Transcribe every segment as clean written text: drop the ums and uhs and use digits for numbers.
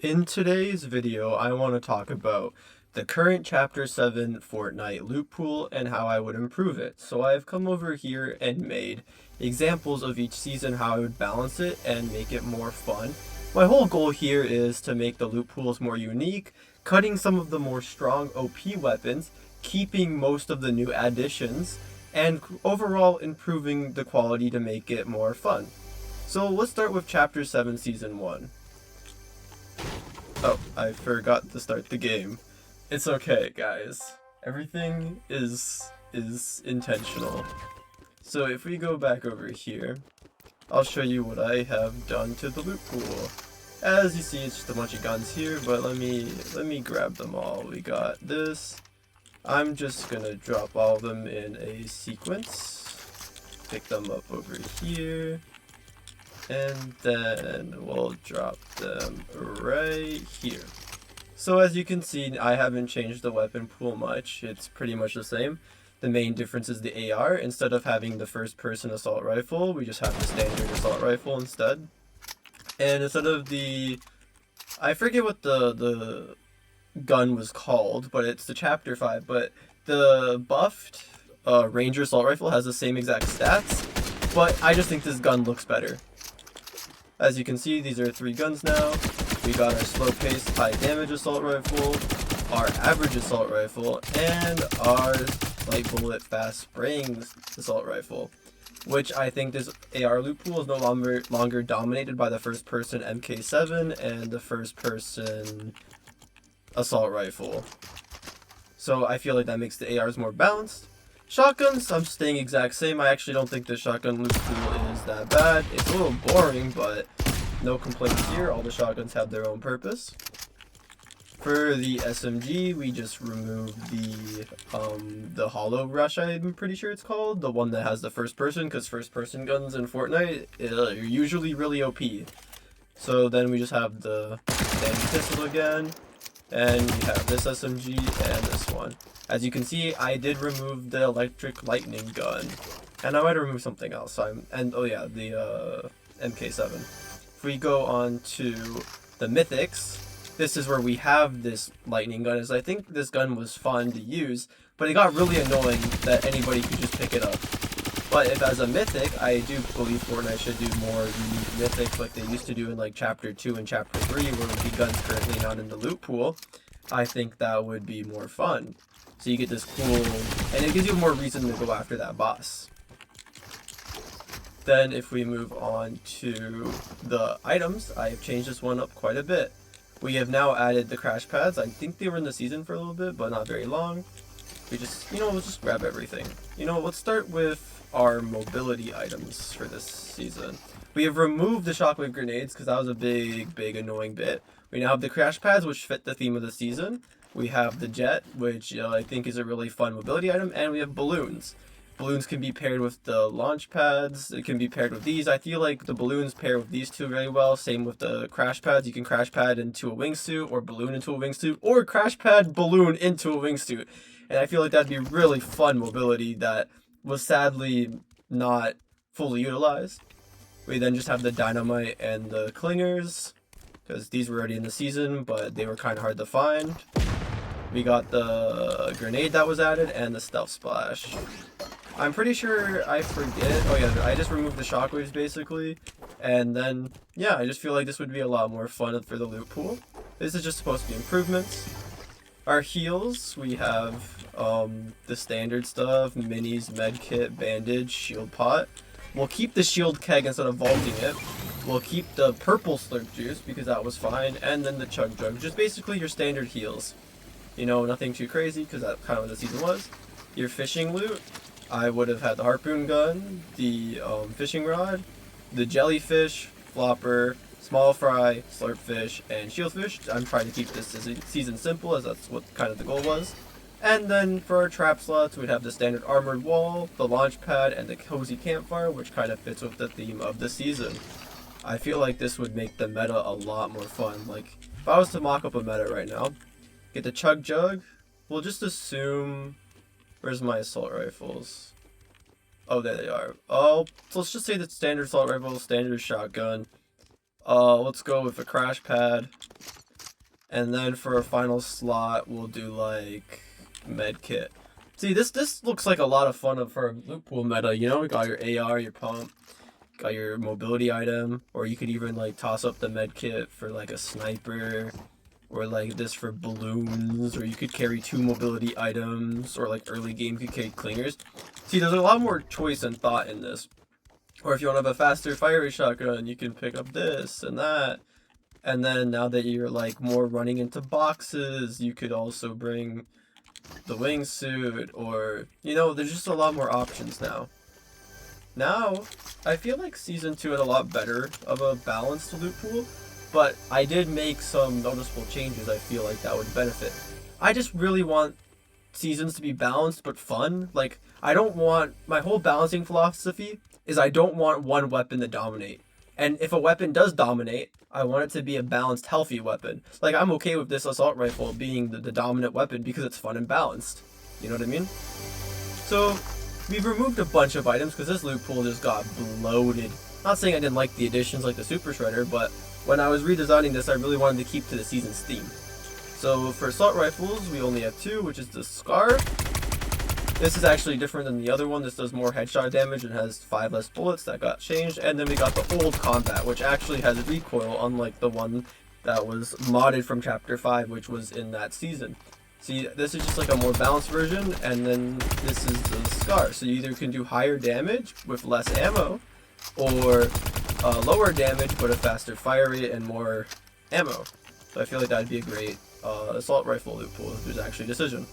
In today's video, I want to talk about the current Chapter 7 Fortnite loot pool and how I would improve it. So I've come over here and made examples of each season, how I would balance it and make it more fun. My whole goal here is to make the loot pools more unique, cutting some of the more strong OP weapons, keeping most of the new additions, and overall improving the quality to make it more fun. So let's start with Chapter 7 Season 1. Oh, I forgot to start the game. It's okay, guys. Everything is intentional. So if we go back over here, I'll show you what I have done to the loot pool. As you see, it's just a bunch of guns here, but let me grab them all. We got this. I'm just gonna drop all of them in a sequence. Pick them up over here. And then we'll drop them right here. So as you can see, I haven't changed the weapon pool much. It's pretty much the same. The main difference is the AR. Instead of having the first person assault rifle, we just have the standard assault rifle instead. And instead of the, I forget what the gun was called, but it's the Chapter 5, but the buffed Ranger assault rifle has the same exact stats, but I just think this gun looks better. As you can see, these are 3 guns now. We got our slow-paced, high-damage assault rifle, our average assault rifle, and our light bullet, fast-spraying assault rifle. Which I think this AR loot pool is no longer dominated by the first-person MK7 and the first-person assault rifle. So I feel like that makes the ARs more balanced. Shotguns, I'm staying exact same. I actually don't think the shotgun loot pool is that bad. It's a little boring, but no complaints here. All the shotguns have their own purpose. For the SMG, we just removed the Hollow Rush, I'm pretty sure it's called. The one that has the first person, because first person guns in Fortnite are usually really OP. So then we just have the standard pistol again. And we have this SMG and this one. As you can see, I did remove the electric lightning gun, and I might remove something else. Oh yeah, the MK7. If we go on to the mythics, this is where we have this lightning gun. As I think this gun was fun to use, but it got really annoying that anybody could just pick it up. But if as a mythic, I do believe Fortnite should do more unique mythics like they used to do in like Chapter 2 and Chapter 3, where the gun's currently not in the loot pool. I think that would be more fun. So you get this cool, and it gives you more reason to go after that boss. Then if we move on to the items, I've changed this one up quite a bit. We have now added the crash pads. I think they were in the season for a little bit, but not very long. We just, let's just grab everything. Let's start with our mobility items for this season. We have removed the shockwave grenades because that was a big annoying bit. We now have the crash pads, which fit the theme of the season. We have the jet, which I think is a really fun mobility item, and we have balloons. Balloons can be paired with the launch pads. It can be paired with these. I feel like the balloons pair with these two very well. Same with the crash pads. You can crash pad into a wingsuit, or balloon into a wingsuit, or crash pad balloon into a wingsuit. And I feel like that'd be really fun mobility that was sadly not fully utilized. We then just have the dynamite and the clingers, because these were already in the season, but they were kind of hard to find. We got the grenade that was added and the stealth splash. I'm pretty sure I forget. Oh yeah, I just removed the shockwaves basically. And then, yeah, I just feel like this would be a lot more fun for the loot pool. This is just supposed to be improvements. Our heals, we have the standard stuff, minis, medkit, bandage, shield pot. We'll keep the shield keg instead of vaulting it. We'll keep the purple slurp juice because that was fine, and then the chug jug, just basically your standard heals. Nothing too crazy because that's kind of what the season was. Your fishing loot, I would have had the harpoon gun, the fishing rod, the jellyfish, flopper, small fry, slurp fish, and shield fish. I'm trying to keep this season simple as that's what kind of the goal was. And then for our trap slots, we'd have the standard armored wall, the launch pad, and the cozy campfire, which kind of fits with the theme of the season. I feel like this would make the meta a lot more fun. Like, if I was to mock up a meta right now, get the chug jug, we'll just assume, where's my assault rifles? Oh, there they are. Oh, so let's just say the standard assault rifle, standard shotgun. Let's go with a crash pad. And then for a final slot, we'll do like med kit. See, this looks like a lot of fun for a loot pool meta. You know, we got your AR, your pump, got your mobility item, or you could even like toss up the med kit for like a sniper, or like this for balloons, or you could carry 2 mobility items, or like early game you could carry clingers. See, there's a lot more choice and thought in this. Or if you want to have a faster fire rate shotgun, you can pick up this and that. And then now that you're like more running into boxes, you could also bring the wingsuit, or you know, there's just a lot more options now. Now, I feel like Season 2 had a lot better of a balanced loot pool, but I did make some noticeable changes I feel like that would benefit. I just really want seasons to be balanced but fun. Like, I don't want, my whole balancing philosophy is I don't want one weapon to dominate. And if a weapon does dominate, I want it to be a balanced, healthy weapon. Like, I'm okay with this assault rifle being the dominant weapon because it's fun and balanced. You know what I mean? So, we've removed a bunch of items because this loot pool just got bloated. Not saying I didn't like the additions like the Super Shredder, but when I was redesigning this, I really wanted to keep to the season's theme. So for assault rifles, we only have 2, which is the Scar. This is actually different than the other one. This does more headshot damage and has 5 less bullets. That got changed. And then we got the old combat, which actually has recoil, unlike the one that was modded from Chapter 5, which was in that season. See, this is just like a more balanced version, and then this is the Scar. So you either can do higher damage with less ammo, or lower damage but a faster fire rate and more ammo. So I feel like that would be a great assault rifle loot pool if there's actually a decision.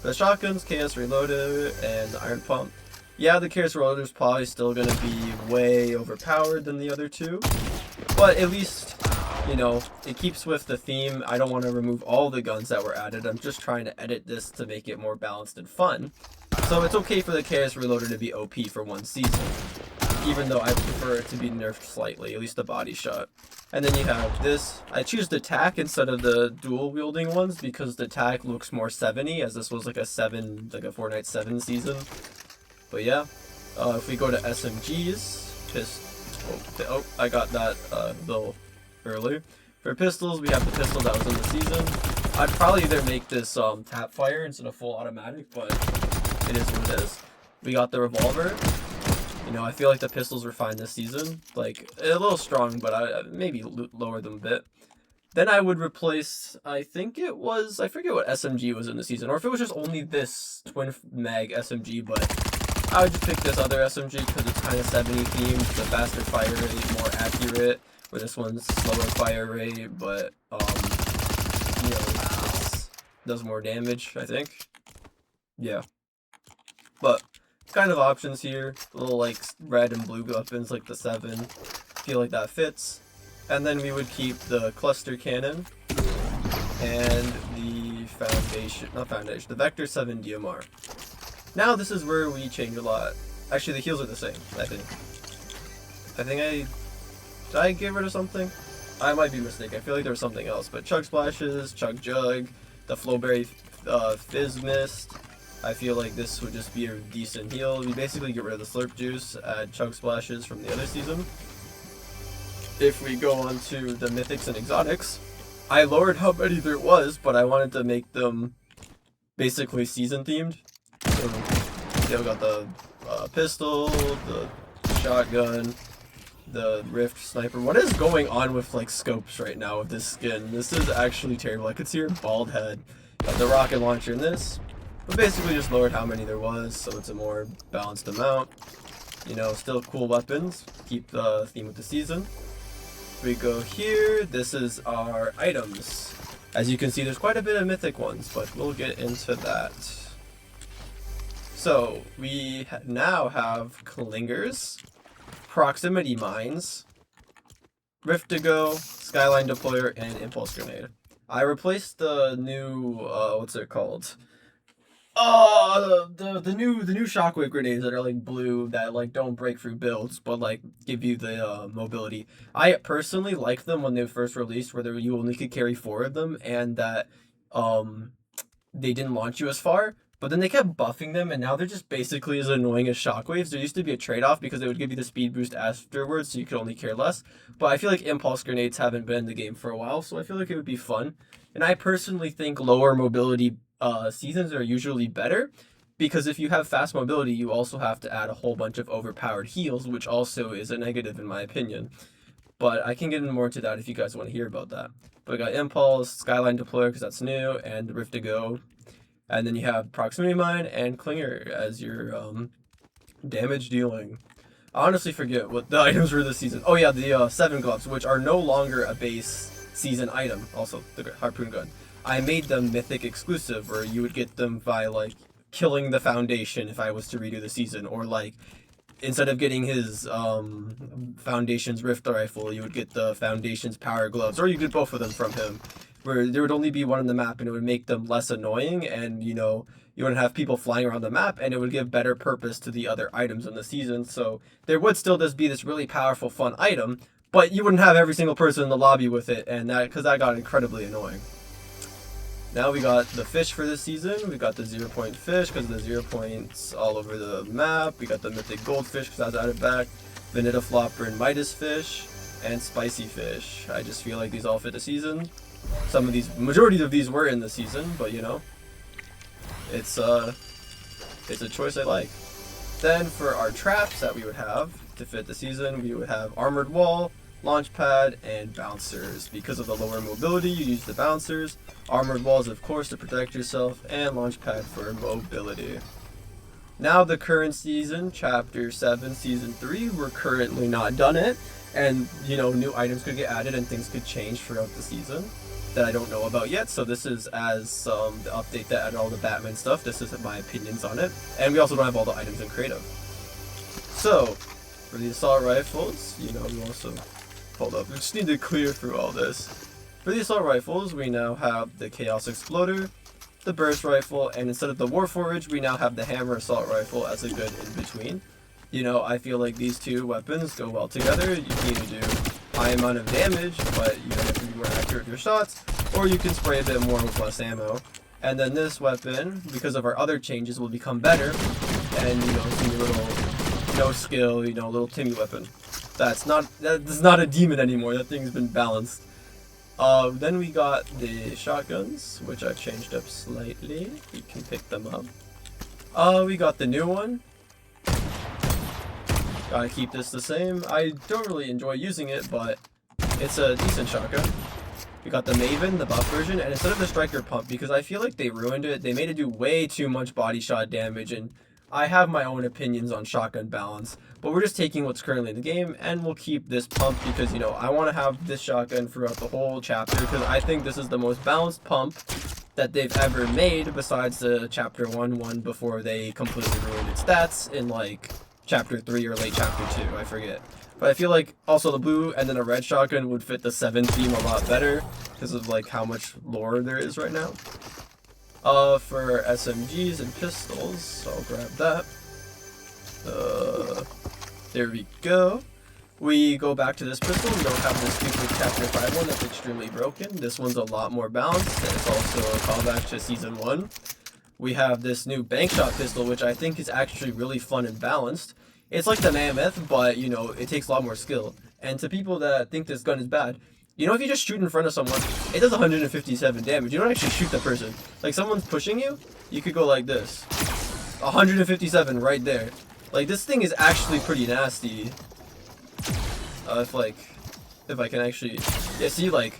The shotguns, KS Reloaded, and the Iron Pump. Yeah, the KS Reloaded is probably still going to be way overpowered than the other 2, but at least, you know, it keeps with the theme. I don't want to remove all the guns that were added. I'm just trying to edit this to make it more balanced and fun. So it's okay for the KS Reloader to be OP for one season, even though I prefer it to be nerfed slightly, at least the body shot. And then you have this. I choose the TAC instead of the dual wielding ones because the TAC looks more 7-y, as this was like a Fortnite 7 season. But yeah, if we go to SMGs, I got that a little early. For pistols, we have the pistol that was in the season. I'd probably either make this tap fire instead of full automatic, but it is what it is. We got the revolver. You know, I feel like the pistols were fine this season. Like, a little strong, but I maybe lower them a bit. Then I would replace, I forget what SMG was in the season, or if it was just only this twin mag SMG, but I would just pick this other SMG because it's kind of 70 themed, the faster fire rate, more accurate, where this one's slower fire rate, but, you know, it does more damage, I think. Yeah. But kind of options here, little like red and blue weapons like the 7, feel like that fits. And then we would keep the cluster cannon and the the Vector 7 DMR. Now this is where we change a lot. Actually, the heals are the same, I think. Did I get rid of something? I might be mistaken. I feel like there was something else, but Chug Splashes, Chug Jug, the Flowberry Fizz Mist. I feel like this would just be a decent heal. We basically get rid of the Slurp Juice, add Chug Splashes from the other season. If we go on to the Mythics and Exotics, I lowered how many there was, but I wanted to make them basically season themed. So they got the pistol, the shotgun, the Rift Sniper. What is going on with like scopes right now with this skin? This is actually terrible. I could see her bald head. Got the rocket launcher in this. But basically just lowered how many there was, so it's a more balanced amount. You know, still cool weapons. Keep the theme with the season. We go here. This is our items. As you can see, there's quite a bit of mythic ones, but we'll get into that. So, we now have Clingers, Proximity Mines, Rift to Go, Skyline Deployer, and Impulse Grenade. I replaced the new, what's it called? The new shockwave grenades that are like blue that like don't break through builds but like give you the mobility. I personally liked them when they first released, where you only could carry 4 of them and that they didn't launch you as far. But then they kept buffing them, and now they're just basically as annoying as shockwaves. There used to be a trade-off because they would give you the speed boost afterwards, so you could only care less. But I feel like impulse grenades haven't been in the game for a while, so I feel like it would be fun. And I personally think lower mobility seasons are usually better, because if you have fast mobility, you also have to add a whole bunch of overpowered heals, which also is a negative in my opinion. But I can get more into that if you guys want to hear about that. But I got Impulse, Skyline Deployer because that's new, and Rift to Go. And then you have Proximity Mine and Clinger as your damage dealing. I honestly forget what the items were this season. Oh yeah, the 7 gloves, which are no longer a base season item. Also, the harpoon gun. I made them mythic exclusive, where you would get them by like killing the foundation if I was to redo the season, or like instead of getting his Foundation's Rift Rifle, you would get the Foundation's Power Gloves, or you get both of them from him, where there would only be one on the map, and it would make them less annoying, and you know, you wouldn't have people flying around the map, and it would give better purpose to the other items in the season. So there would still just be this really powerful, fun item, but you wouldn't have every single person in the lobby with it, and because that got incredibly annoying. Now we got the fish for this season. We got the 0 point fish because of the 0 points all over the map. We got the mythic goldfish because I was added back. Vanilla flopper and Midas fish, and spicy fish. I just feel like these all fit the season. Some of these, majority of these were in the season, but you know, it's a choice I like. Then for our traps that we would have to fit the season, we would have armored wall, launch pad, and bouncers. Because of the lower mobility, you use the bouncers. Armored walls, of course, to protect yourself, and launch pad for mobility. Now the current season, Chapter 7, Season 3, we're currently not done it, and you know, new items could get added and things could change throughout the season that I don't know about yet. So this is as the update that added all the Batman stuff. This is my opinions on it, and we also don't have all the items in creative. So for the assault rifles, you know, we also hold up. We just need to clear through all this. For the assault rifles, we now have the Chaos Exploder, the Burst Rifle, and instead of the Warforged, we now have the Hammer Assault Rifle as a good in-between. You know, I feel like these two weapons go well together. You can either do high amount of damage, but you have to be more accurate with your shots, or you can spray a bit more with less ammo. And then this weapon, because of our other changes, will become better, and you know, it's a little no skill, you know, little Timmy weapon. That's not a demon anymore. That thing's been balanced. Then we got the shotguns, which I've changed up slightly. You can pick them up. We got the new one. Gotta keep this the same. I don't really enjoy using it, but it's a decent shotgun. We got the Maven, the buff version, and instead of the Striker Pump, because I feel like they ruined it, they made it do way too much body shot damage, and I have my own opinions on shotgun balance, but we're just taking what's currently in the game, and we'll keep this pump because, you know, I want to have this shotgun throughout the whole chapter because I think this is the most balanced pump that they've ever made besides the Chapter 1 one before they completely ruined its stats in, like, Chapter 3 or late Chapter 2, I forget. But I feel like also the blue and then a red shotgun would fit the 7 theme a lot better because of, like, how much lore there is right now. For SMGs and pistols, so I'll grab that. There we go. We go back to this pistol. We don't have this stupid Chapter 5 one that's extremely broken. This one's a lot more balanced, and it's also a callback to Season 1. We have this new bank shot pistol, which I think is actually really fun and balanced. It's like the Mammoth, but, you know, it takes a lot more skill. And to people that think this gun is bad, you know, if you just shoot in front of someone, it does 157 damage. You don't actually shoot the person. Like, someone's pushing you, you could go like this. 157 right there. Like, this thing is actually pretty nasty. If I can actually... Yeah, see, like,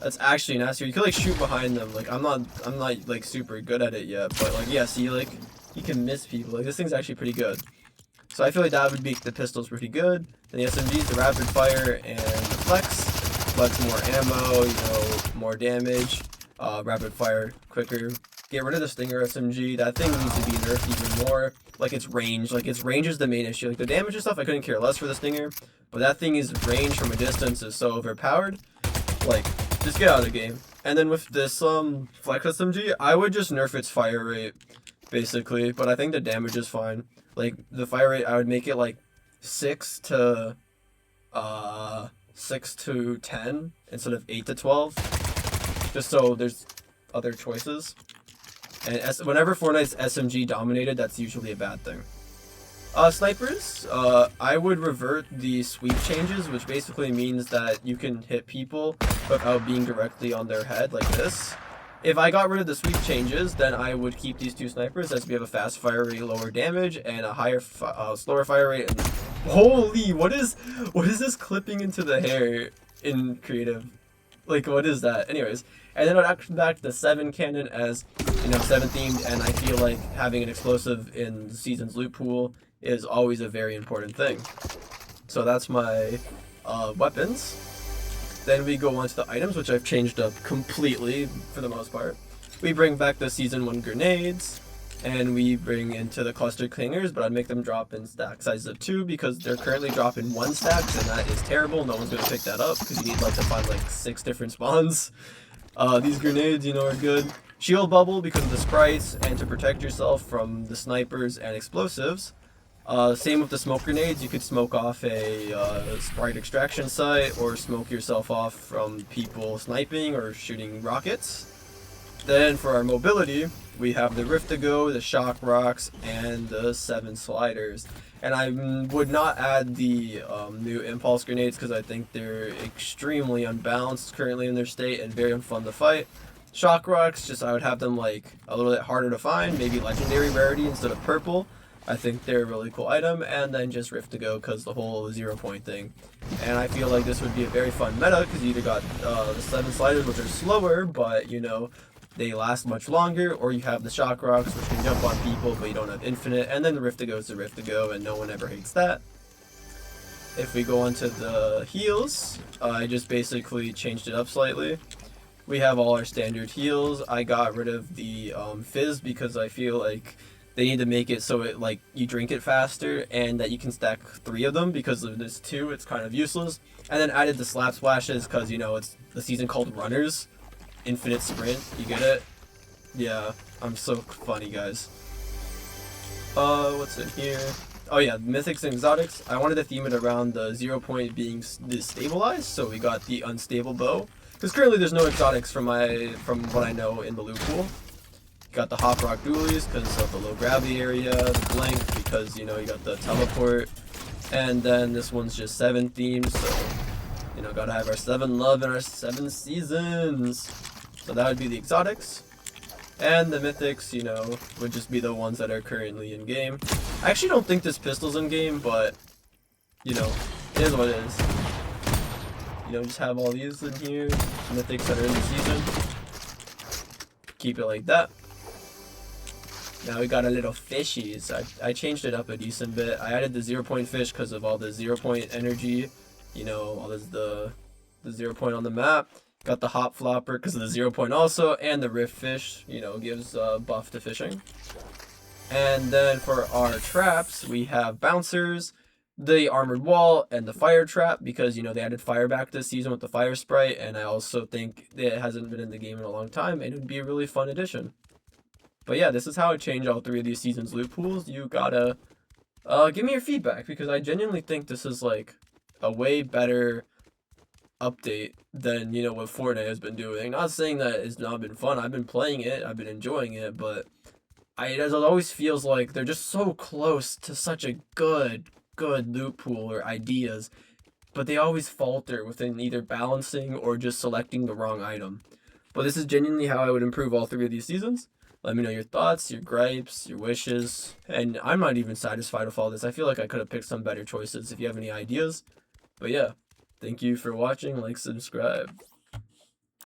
that's actually nasty. You could, like, shoot behind them. Like, I'm not, like, super good at it yet. But, like, yeah, see, like, you can miss people. Like, this thing's actually pretty good. So I feel like that would make the pistols pretty good. Then the SMGs, the rapid fire, and the flex. Flex more ammo, you know, more damage. Rapid fire quicker. Get rid of the Stinger SMG. That thing needs to be nerfed even more. Like, its range. Like, its range is the main issue. Like, the damage and stuff, I couldn't care less for the Stinger. But that thing is range from a distance is so overpowered. Like, just get out of the game. And then with this Flex SMG, I would just nerf its fire rate, basically. But I think the damage is fine. Like, the fire rate, I would make it, like, 6 to 10 instead of 8 to 12. Just so there's other choices. And whenever Fortnite's SMG dominated, that's usually a bad thing. Snipers, I would revert the sweep changes, which basically means that you can hit people without being directly on their head like this. If I got rid of the sweep changes, then I would keep these two snipers, as we have a fast fire rate, lower damage, and a higher, slower fire rate. And holy, what is this clipping into the hair in creative? Like, what is that? Anyways, and then I'd action back the 7 cannon as, 7 themed, and I feel like having an explosive in the season's loot pool is always a very important thing. So that's my weapons. Then we go on to the items, which I've changed up completely for the most part. We bring back the Season 1 grenades, and we bring into the cluster clingers, but I'd make them drop in stack sizes of 2 because they're currently dropping 1 stacks, and that is terrible. No one's going to pick that up because you need to find 6 different spawns. These grenades, are good. Shield bubble because of the sprites and to protect yourself from the snipers and explosives. Same with the smoke grenades. You could smoke off a sprite extraction site or smoke yourself off from people sniping or shooting rockets. Then for our mobility, we have the Rift to Go, the Shock Rocks, and the 7 sliders. And I would not add the new impulse grenades because I think they're extremely unbalanced currently in their state and very unfun to fight. Shock Rocks, just I would have them a little bit harder to find, maybe legendary rarity instead of purple. I think they're a really cool item, and then just Rift to Go because the whole 0 point thing. And I feel like this would be a very fun meta because you either got the 7 sliders, which are slower, but they last much longer, or you have the Shock Rocks, which can jump on people, but you don't have infinite, and then the Rift to Go is the Rift to Go, and no one ever hates that. If we go on to the heals, I just basically changed it up slightly. We have all our standard heals. I got rid of the fizz because I feel like they need to make it so it you drink it faster and that you can stack 3 of them because of this 2, it's kind of useless. And then added the slap splashes because it's the season called Runners. Infinite sprint, you get it? Yeah, I'm so funny, guys. What's in here? Oh yeah, mythics and exotics. I wanted to theme it around the 0 point being destabilized, so we got the unstable bow. Because currently there's no exotics from what I know in the loot pool. Got the Hop Rock Dualies because of the low gravity area, the blank because you got the teleport, and then this one's just 7 themed, so gotta have our 7 love and our 7 seasons. So that would be the exotics, and the mythics, would just be the ones that are currently in game. I actually don't think this pistol's in game, but it is what it is. Just have all these in here, mythics that are in the season. Keep it like that. Now we got a little fishies. I changed it up a decent bit. I added the 0 point fish because of all the 0 point energy. All this the 0 point on the map. Got the hop flopper because of the 0 point also, and the rift fish, gives buff to fishing. And then for our traps, we have bouncers, the armored wall, and the fire trap because they added fire back this season with the fire sprite, and I also think it hasn't been in the game in a long time, and it would be a really fun addition. But yeah, this is how I change all 3 of these seasons loot pools. You gotta give me your feedback because I genuinely think this is a way better update than what Fortnite has been doing. Not saying that it's not been fun. I've been playing it. I've been enjoying it, but it always feels like they're just so close to such a good loot pool or ideas, but they always falter within either balancing or just selecting the wrong item. But this is genuinely how I would improve all 3 of these seasons. Let me know your thoughts, your gripes, your wishes, and I'm not even satisfied with all this. I feel like I could have picked some better choices if you have any ideas. But yeah, thank you for watching, subscribe.